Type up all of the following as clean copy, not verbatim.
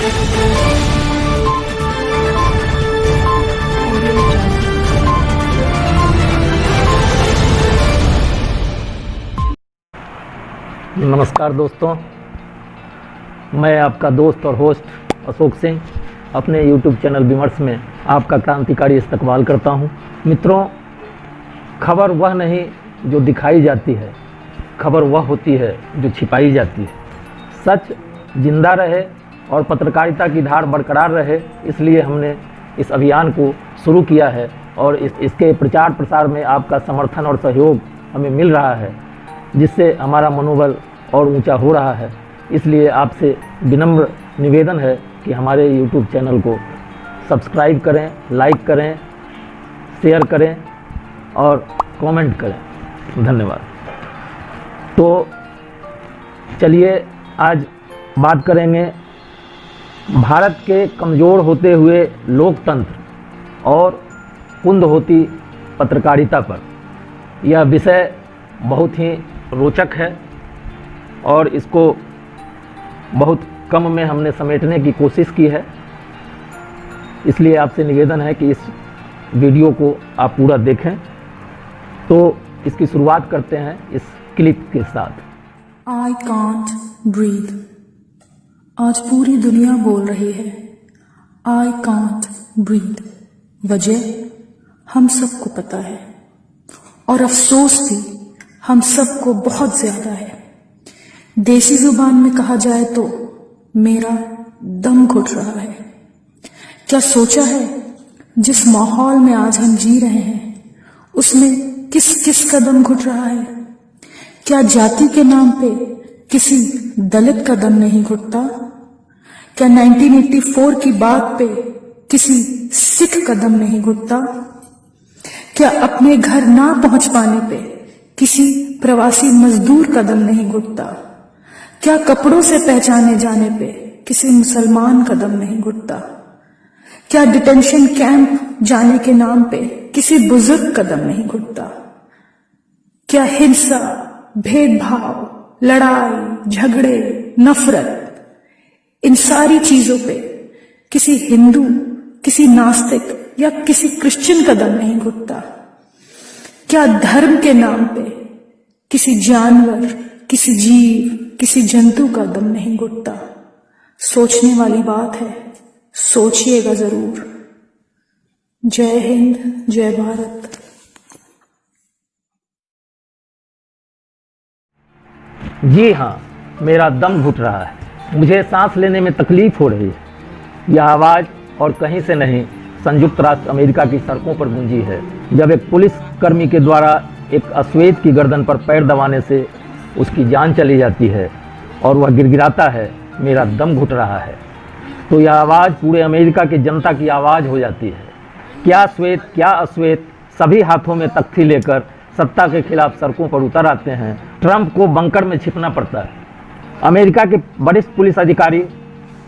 नमस्कार दोस्तों, मैं आपका दोस्त और होस्ट अशोक सिंह अपने YouTube चैनल विमर्श में आपका क्रांतिकारी इस्तकबाल करता हूं। मित्रों, खबर वह नहीं जो दिखाई जाती है, खबर वह होती है जो छिपाई जाती है। सच जिंदा रहे और पत्रकारिता की धार बरकरार रहे, इसलिए हमने इस अभियान को शुरू किया है और इसके प्रचार प्रसार में आपका समर्थन और सहयोग हमें मिल रहा है, जिससे हमारा मनोबल और ऊंचा हो रहा है। इसलिए आपसे विनम्र निवेदन है कि हमारे YouTube चैनल को सब्सक्राइब करें, लाइक करें, शेयर करें और कमेंट करें। धन्यवाद। तो चलिए आज बात करेंगे भारत के कमज़ोर होते हुए लोकतंत्र और कुंद होती पत्रकारिता पर। यह विषय बहुत ही रोचक है और इसको बहुत कम में हमने समेटने की कोशिश की है। इसलिए आपसे निवेदन है कि इस वीडियो को आप पूरा देखें। तो इसकी शुरुआत करते हैं इस क्लिप के साथ। I can't breathe। आज पूरी दुनिया बोल रही है I can't breathe। वजह हम सबको पता है और अफसोस भी हम सबको बहुत ज्यादा है। देसी जुबान में कहा जाए तो मेरा दम घुट रहा है। क्या सोचा है जिस माहौल में आज हम जी रहे हैं उसमें किस किस का दम घुट रहा है? क्या जाति के नाम पे किसी दलित का दम नहीं घुटता? क्या 1984 की बात पे किसी सिख का दम नहीं घुटता? क्या अपने घर ना पहुंच पाने पे किसी प्रवासी मजदूर का दम नहीं घुटता? क्या कपड़ों से पहचाने जाने पे किसी मुसलमान का दम नहीं घुटता? क्या डिटेंशन कैंप जाने के नाम पे किसी बुजुर्ग का दम नहीं घुटता? क्या हिंसा, भेदभाव, लड़ाई, झगड़े, नफरत, इन सारी चीजों पे किसी हिंदू, किसी नास्तिक या किसी क्रिश्चियन का दम नहीं घुटता? क्या धर्म के नाम पे किसी जानवर, किसी जीव, किसी जंतु का दम नहीं घुटता? सोचने वाली बात है, सोचिएगा जरूर। जय हिंद, जय भारत। जी हाँ, मेरा दम घुट रहा है, मुझे सांस लेने में तकलीफ हो रही है। यह आवाज़ और कहीं से नहीं, संयुक्त राष्ट्र अमेरिका की सड़कों पर गूंजी है, जब एक पुलिस कर्मी के द्वारा एक अश्वेत की गर्दन पर पैर दबाने से उसकी जान चली जाती है और वह गिड़गिड़ाता है, मेरा दम घुट रहा है। तो यह आवाज़ पूरे अमेरिका की जनता की आवाज़ हो जाती है। क्या श्वेत, क्या अश्वेत, सभी हाथों में तख्ती लेकर सत्ता के खिलाफ सड़कों पर उतर आते हैं। ट्रंप को बंकर में छिपना पड़ता है। अमेरिका के वरिष्ठ पुलिस अधिकारी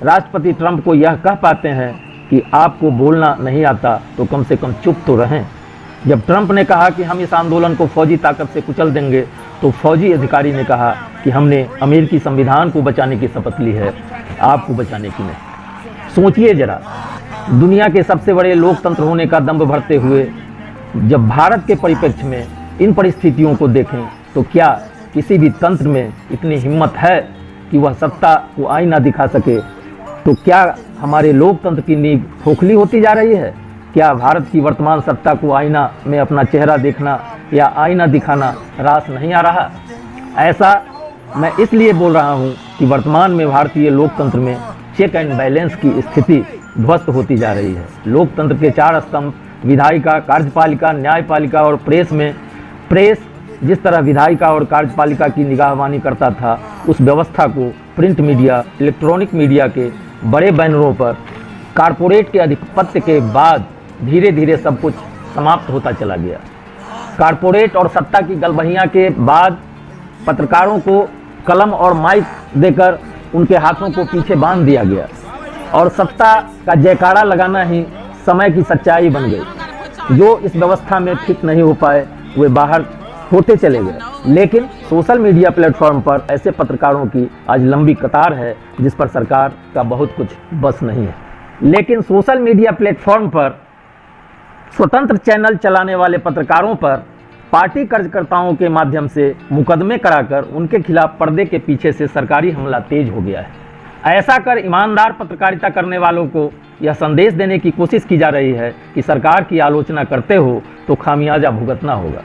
राष्ट्रपति ट्रंप को यह कह पाते हैं कि आपको बोलना नहीं आता तो कम से कम चुप तो रहें। जब ट्रंप ने कहा कि हम इस आंदोलन को फौजी ताकत से कुचल देंगे, तो फौजी अधिकारी ने कहा कि हमने अमेरिकी संविधान को बचाने की शपथ ली है, आपको बचाने की नहीं। सोचिए जरा, दुनिया के सबसे बड़े लोकतंत्र होने का दंभ भरते हुए जब भारत के परिप्रेक्ष्य में इन परिस्थितियों को देखें, तो क्या किसी भी तंत्र में इतनी हिम्मत है कि वह सत्ता को आईना दिखा सके? तो क्या हमारे लोकतंत्र की नींव खोखली होती जा रही है? क्या भारत की वर्तमान सत्ता को आईना में अपना चेहरा देखना या आईना दिखाना रास नहीं आ रहा? ऐसा मैं इसलिए बोल रहा हूं कि वर्तमान में भारतीय लोकतंत्र में चेक एंड बैलेंस की स्थिति ध्वस्त होती जा रही है। लोकतंत्र के चार स्तंभ विधायिका, कार्यपालिका, न्यायपालिका और प्रेस में प्रेस जिस तरह विधायिका और कार्यपालिका की निगाहबानी करता था, उस व्यवस्था को प्रिंट मीडिया, इलेक्ट्रॉनिक मीडिया के बड़े बैनरों पर कारपोरेट के आधिपत्य के बाद धीरे धीरे सब कुछ समाप्त होता चला गया। कारपोरेट और सत्ता की गलबहियां के बाद पत्रकारों को कलम और माइक देकर उनके हाथों को पीछे बांध दिया गया और सत्ता का जयकारा लगाना ही समय की सच्चाई बन गई। जो इस व्यवस्था में फिट नहीं हो पाए वे बाहर होते चले गए। लेकिन सोशल मीडिया प्लेटफॉर्म पर ऐसे पत्रकारों की आज लंबी कतार है जिस पर सरकार का बहुत कुछ बस नहीं है। लेकिन सोशल मीडिया प्लेटफॉर्म पर स्वतंत्र चैनल चलाने वाले पत्रकारों पर पार्टी कार्यकर्ताओं के माध्यम से मुकदमे कराकर उनके खिलाफ पर्दे के पीछे से सरकारी हमला तेज हो गया है। ऐसा कर ईमानदार पत्रकारिता करने वालों को यह संदेश देने की कोशिश की जा रही है कि सरकार की आलोचना करते हो तो खामियाजा भुगतना होगा।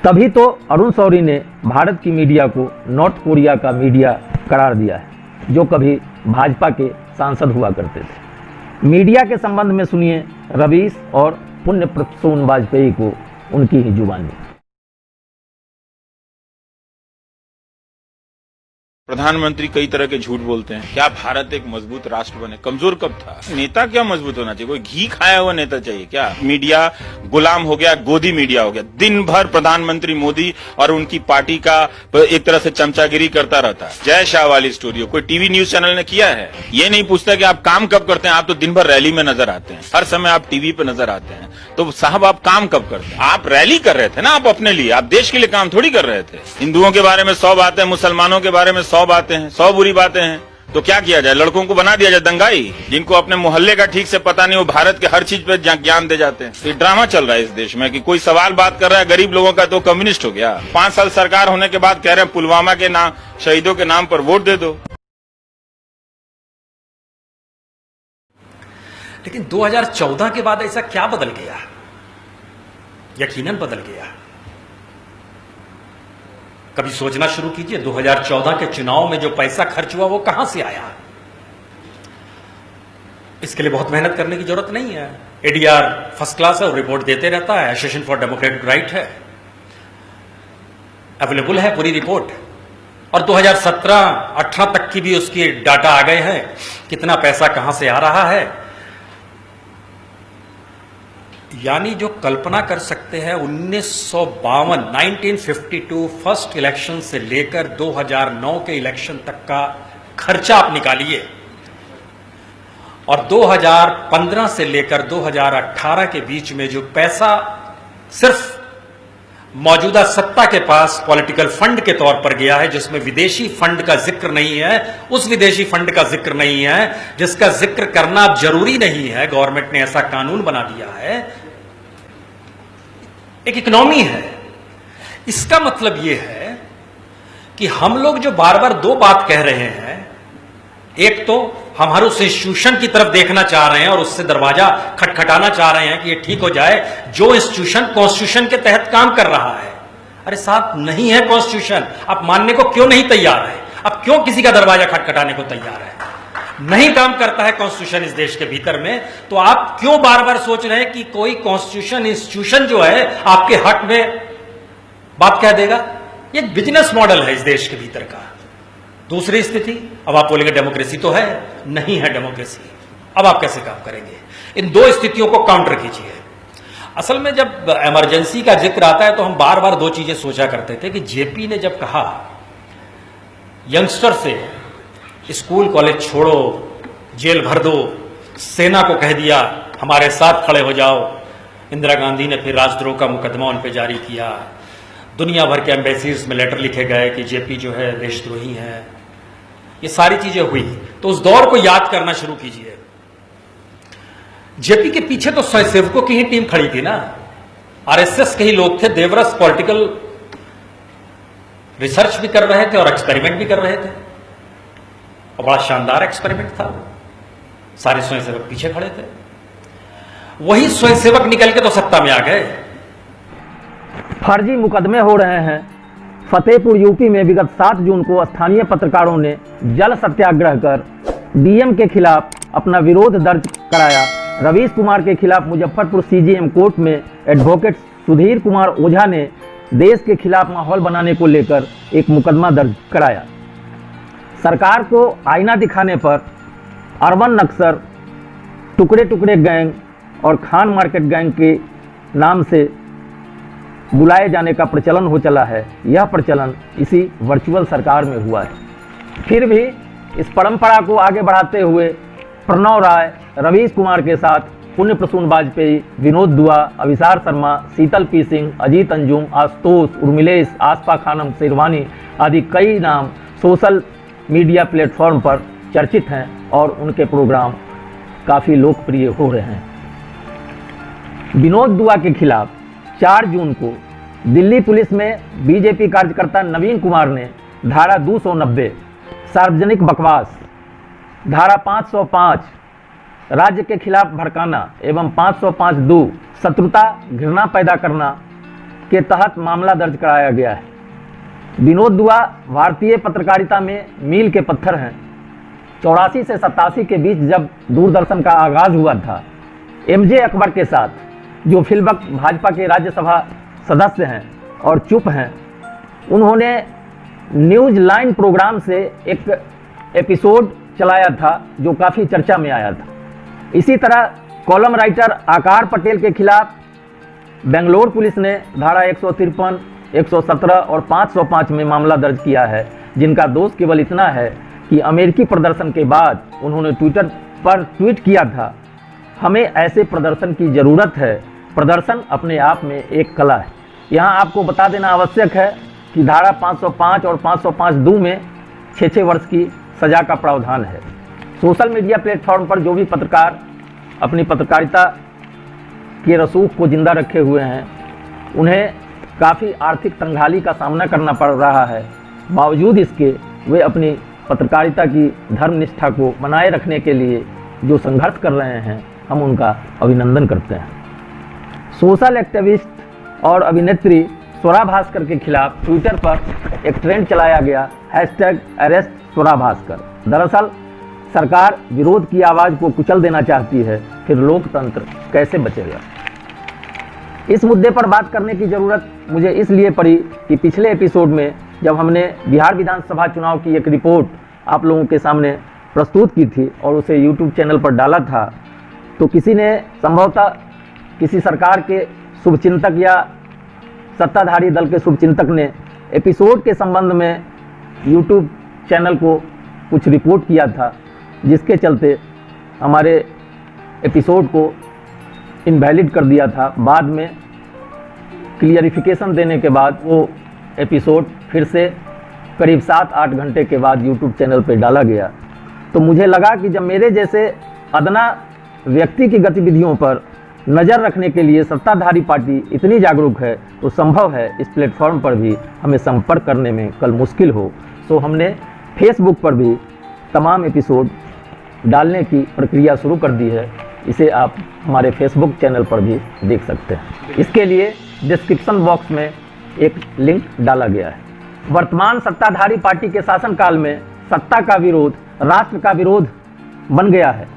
तभी तो अरुण शौरी ने भारत की मीडिया को नॉर्थ कोरिया का मीडिया करार दिया है, जो कभी भाजपा के सांसद हुआ करते थे। मीडिया के संबंध में सुनिए रवीश और पुण्य प्रसून वाजपेयी को उनकी ही जुबानी। प्रधानमंत्री कई तरह के झूठ बोलते हैं। क्या भारत एक मजबूत राष्ट्र बने? कमजोर कब था? नेता क्या मजबूत होना चाहिए? कोई घी खाया हुआ नेता चाहिए क्या? मीडिया गुलाम हो गया, गोदी मीडिया हो गया। दिन भर प्रधानमंत्री मोदी और उनकी पार्टी का एक तरह से चमचागिरी करता रहता है। जय शाह वाली स्टोरी कोई टीवी न्यूज चैनल ने किया है? ये नहीं पूछता कि आप काम कब करते हैं। आप तो दिन भर रैली में नजर आते हैं, हर समय आप टीवी पे नजर आते हैं। तो साहब आप काम कब करते हैं? आप रैली कर रहे थे ना, आप अपने लिए, आप देश के लिए काम थोड़ी कर रहे थे। हिंदुओं के बारे में 100 बातें, मुसलमानों के बारे में 100 बातें हैं, 100 बुरी बातें हैं। तो क्या किया जाए? लड़कों को बना दिया जाए दंगाई? जिनको अपने मोहल्ले का ठीक से पता नहीं, वो भारत के हर चीज पे ज्ञान दे जाते हैं। ये ड्रामा चल रहा है इस देश में कि कोई सवाल बात कर रहा है गरीब लोगों का तो कम्युनिस्ट हो गया। 5 साल सरकार होने के बाद कह रहे हैं पुलवामा के नाम, शहीदों के नाम पर वोट दे दो। लेकिन 2014 के बाद ऐसा क्या बदल गया? यकीनन बदल गया। कभी सोचना शुरू कीजिए 2014 के चुनाव में जो पैसा खर्च हुआ वो कहां से आया? इसके लिए बहुत मेहनत करने की जरूरत नहीं है। एडीआर फर्स्ट क्लास है और रिपोर्ट देते रहता है। एसोसिएशन फॉर डेमोक्रेटिक राइट है, अवेलेबल है पूरी रिपोर्ट। और 2017-18 तक की भी उसकी डाटा आ गए हैं, कितना पैसा कहां से आ रहा है। यानी जो कल्पना कर सकते हैं 1952 फर्स्ट इलेक्शन से लेकर 2009 के इलेक्शन तक का खर्चा आप निकालिए और 2015 से लेकर 2018 के बीच में जो पैसा सिर्फ मौजूदा सत्ता के पास पॉलिटिकल फंड के तौर पर गया है, जिसमें विदेशी फंड का जिक्र नहीं है, उस विदेशी फंड का जिक्र नहीं है जिसका जिक्र करना अब जरूरी नहीं है। गवर्नमेंट ने ऐसा कानून बना दिया है। एक इकोनॉमी है। इसका मतलब यह है कि हम लोग जो बार बार दो बात कह रहे हैं, एक तो हमारे उस इंस्टीट्यूशन की तरफ देखना चाह रहे हैं और उससे दरवाजा खटखटाना चाह रहे हैं कि ये ठीक हो जाए जो इंस्टीट्यूशन कॉन्स्टिट्यूशन के तहत काम कर रहा है। अरे साहब, नहीं है कॉन्स्टिट्यूशन, आप मानने को क्यों नहीं तैयार है? अब क्यों किसी का दरवाजा खटखटाने को तैयार है? नहीं काम करता है कॉन्स्टिट्यूशन इस देश के भीतर में, तो आप क्यों बार बार सोच रहे हैं कि कोई कॉन्स्टिट्यूशन इंस्टीट्यूशन जो है आपके हक में बात कह देगा? ये बिजनेस मॉडल है इस देश के भीतर का। दूसरी स्थिति, अब आप बोलेंगे डेमोक्रेसी तो है, नहीं है डेमोक्रेसी। अब आप कैसे काम करेंगे? इन दो स्थितियों को काउंटर कीजिए। असल में जब इमरजेंसी का जिक्र आता है तो हम बार बार दो चीजें सोचा करते थे कि जेपी ने जब कहा यंगस्टर से स्कूल कॉलेज छोड़ो, जेल भर दो, सेना को कह दिया हमारे साथ खड़े हो जाओ, इंदिरा गांधी ने फिर राजद्रोह का मुकदमा उन पर जारी किया, दुनिया भर के एम्बेसीज में लेटर लिखे गए कि जेपी जो है देशद्रोही है, ये सारी चीजें हुई। तो उस दौर को याद करना शुरू कीजिए। जेपी के पीछे तो स्वयंसेवकों की ही टीम खड़ी थी ना, आरएसएस के ही लोग थे। देवरस पॉलिटिकल रिसर्च भी कर रहे थे और एक्सपेरिमेंट भी कर रहे थे, और बड़ा शानदार एक्सपेरिमेंट था। सारे स्वयंसेवक पीछे खड़े थे। वही स्वयंसेवक निकल के तो सत्ता में आ गए। फर्जी मुकदमे हो रहे हैं। फतेहपुर यूपी में विगत 7 जून को स्थानीय पत्रकारों ने जल सत्याग्रह कर डीएम के खिलाफ अपना विरोध दर्ज कराया। रवीश कुमार के खिलाफ मुजफ्फरपुर सीजेएम कोर्ट में एडवोकेट सुधीर कुमार ओझा ने देश के खिलाफ माहौल बनाने को लेकर एक मुकदमा दर्ज कराया। सरकार को आईना दिखाने पर अर्बन नक्सर, टुकड़े टुकड़े गैंग और खान मार्केट गैंग के नाम से बुलाए जाने का प्रचलन हो चला है। यह प्रचलन इसी वर्चुअल सरकार में हुआ है। फिर भी इस परंपरा को आगे बढ़ाते हुए प्रणव राय रवीश कुमार के साथ पुण्य प्रसून वाजपेयी, विनोद दुआ, अभिसार शर्मा, शीतल पी सिंह, अजीत अंजुम, आशुतोष, उर्मिलेश, आसफा खानम शेरवानी आदि कई नाम सोशल मीडिया प्लेटफॉर्म पर चर्चित हैं और उनके प्रोग्राम काफ़ी लोकप्रिय हो रहे हैं। विनोद दुआ के खिलाफ 4 जून को दिल्ली पुलिस में बीजेपी कार्यकर्ता नवीन कुमार ने धारा 290 सार्वजनिक बकवास, धारा 505 राज्य के खिलाफ भड़काना एवं 505(2) शत्रुता घृणा पैदा करना के तहत मामला दर्ज कराया गया है। विनोद दुआ भारतीय पत्रकारिता में मील के पत्थर हैं। 84 से 87 के बीच जब दूरदर्शन का आगाज हुआ था, एमजे अकबर के साथ, जो फिलवक्त भाजपा के राज्यसभा सदस्य हैं और चुप हैं, उन्होंने न्यूज लाइन प्रोग्राम से एक एपिसोड चलाया था जो काफ़ी चर्चा में आया था। इसी तरह कॉलम राइटर आकार पटेल के खिलाफ बेंगलोर पुलिस ने धारा 153, 117 और 505 में मामला दर्ज किया है, जिनका दोष केवल इतना है कि अमेरिकी प्रदर्शन के बाद उन्होंने ट्विटर पर ट्वीट किया था, हमें ऐसे प्रदर्शन की ज़रूरत है, प्रदर्शन अपने आप में एक कला है। यहाँ आपको बता देना आवश्यक है कि धारा 505 और 505(2) में 6 वर्ष की सज़ा का प्रावधान है। सोशल मीडिया प्लेटफॉर्म पर जो भी पत्रकार अपनी पत्रकारिता के रसूख को जिंदा रखे हुए हैं, उन्हें काफ़ी आर्थिक तंगहाली का सामना करना पड़ रहा है। बावजूद इसके वे अपनी पत्रकारिता की धर्मनिष्ठा को बनाए रखने के लिए जो संघर्ष कर रहे हैं, हम उनका अभिनंदन करते हैं। सोशल एक्टिविस्ट और अभिनेत्री स्वरा भास्कर के खिलाफ ट्विटर पर एक ट्रेंड चलाया गया, #अरेस्ट स्वरा भास्कर। दरअसल सरकार विरोध की आवाज़ को कुचल देना चाहती है, फिर लोकतंत्र कैसे बचेगा। इस मुद्दे पर बात करने की ज़रूरत मुझे इसलिए पड़ी कि पिछले एपिसोड में जब हमने बिहार विधानसभा चुनाव की एक रिपोर्ट आप लोगों के सामने प्रस्तुत की थी और उसे यूट्यूब चैनल पर डाला था, तो किसी ने संभवतः किसी सरकार के शुभचिंतक या सत्ताधारी दल के शुभचिंतक ने एपिसोड के संबंध में यूट्यूब चैनल को कुछ रिपोर्ट किया था, जिसके चलते हमारे एपिसोड को इनवैलिड कर दिया था। बाद में क्लियरिफिकेशन देने के बाद वो एपिसोड फिर से करीब 7-8 घंटे के बाद यूट्यूब चैनल पर डाला गया। तो मुझे लगा कि जब मेरे जैसे अदना व्यक्ति की गतिविधियों पर नज़र रखने के लिए सत्ताधारी पार्टी इतनी जागरूक है, तो संभव है इस प्लेटफॉर्म पर भी हमें संपर्क करने में कल मुश्किल हो। तो हमने फेसबुक पर भी तमाम एपिसोड डालने की प्रक्रिया शुरू कर दी है। इसे आप हमारे फेसबुक चैनल पर भी देख सकते हैं। इसके लिए डिस्क्रिप्शन बॉक्स में एक लिंक डाला गया है। वर्तमान सत्ताधारी पार्टी के शासनकाल में सत्ता का विरोध राष्ट्र का विरोध बन गया है।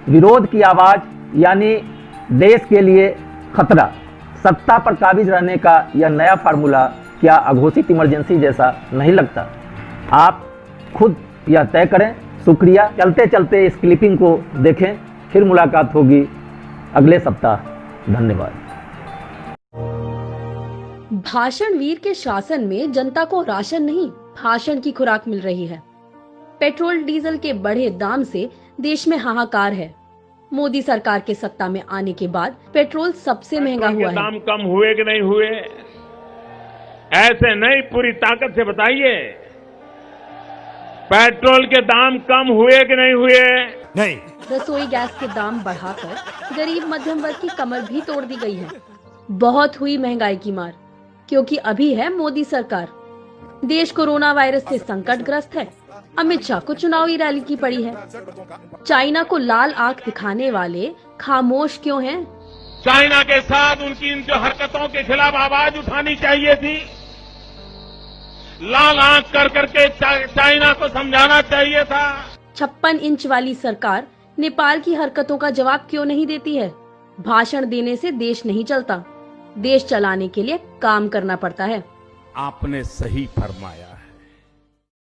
विरोध की आवाज़ यानी देश के लिए खतरा। सत्ता पर काबिज रहने का यह नया फार्मूला क्या अघोषित इमरजेंसी जैसा नहीं लगता? आप खुद यह तय करें। शुक्रिया। चलते चलते इस क्लिपिंग को देखें, फिर मुलाकात होगी अगले सप्ताह। धन्यवाद। भाषण वीर के शासन में जनता को राशन नहीं, भाषण की खुराक मिल रही है। पेट्रोल डीजल के बढ़े दाम से देश में हाहाकार है। मोदी सरकार के सत्ता में आने के बाद पेट्रोल सबसे महंगा हुआ है। दाम कम हुए कि नहीं हुए? ऐसे नहीं, पूरी ताकत से बताइए, पेट्रोल के दाम कम हुए कि नहीं हुए? नहीं। रसोई गैस के दाम बढ़ाकर गरीब मध्यम वर्ग की कमर भी तोड़ दी गई है। बहुत हुई महंगाई की मार, क्योंकि अभी है मोदी सरकार। देश कोरोना वायरस से संकटग्रस्त है। अमित शाह को चुनावी रैली की पड़ी है। चाइना को लाल आंख दिखाने वाले खामोश क्यों हैं? चाइना के साथ उनकी इन जो हरकतों के खिलाफ आवाज उठानी चाहिए थी। लाल आंख कर करके चाइना को समझाना चाहिए था। 56 इंच वाली सरकार नेपाल की हरकतों का जवाब क्यों नहीं देती है? भाषण देने से देश नहीं चलता, देश चलाने के लिए काम करना पड़ता है। आपने सही फरमाया।